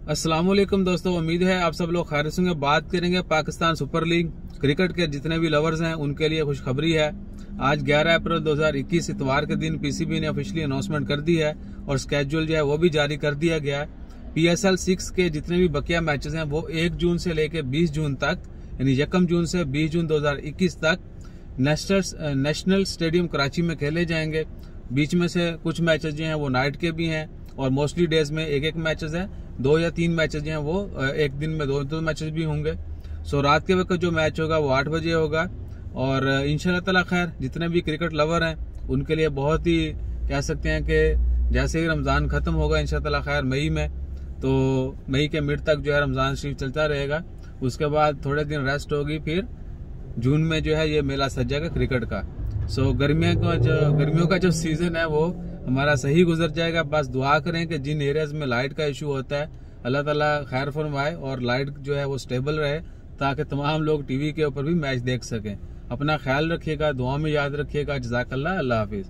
अस्सलाम वालेकुम दोस्तों, उम्मीद है आप सब लोग खैरियत से होंगे। बात करेंगे पाकिस्तान सुपर लीग क्रिकेट के जितने भी लवर्स हैं उनके लिए खुशखबरी है। आज 11 अप्रैल 2021 इतवार के दिन पीसीबी ने ऑफिशियली अनाउंसमेंट कर दी है और स्केड्यूल जो है वो भी जारी कर दिया गया है। PSL 6 के जितने भी बकिया मैचेस हैं वो 1 जून से लेकर 20 जून तक, यानी 1 जून से 20 जून 2021 तक नेशनल स्टेडियम कराची में खेले जाएंगे। बीच में से कुछ मैचेस जो हैं वो नाइट के भी हैं और मोस्टली डेज में एक मैचेस हैं। 2 या 3 मैचेस जो हैं वो एक दिन में दो मैचेस भी होंगे। सो रात के वक्त जो मैच होगा वो 8 बजे होगा और इंशाल्लाह ताला खैर जितने भी क्रिकेट लवर हैं उनके लिए बहुत ही कह सकते हैं कि जैसे ही रमजान खत्म होगा इंशाल्लाह ताला खैर मई में, तो मई के मिड तक जो है रमजान शरीफ चलता रहेगा। उसके बाद थोड़े दिन रेस्ट होगी, फिर जून में जो है ये मेला सज जाएगा क्रिकेट का। सो गर्मियों का जो सीजन है वो हमारा सही गुजर जाएगा। बस दुआ करें कि जिन एरियाज में लाइट का इशू होता है अल्लाह ताला खैर फरमाए और लाइट जो है वो स्टेबल रहे ताकि तमाम लोग टीवी के ऊपर भी मैच देख सकें। अपना ख्याल रखिएगा, दुआ में याद रखिएगा। जज़ाकल्लाह, अल्लाह हाफिज।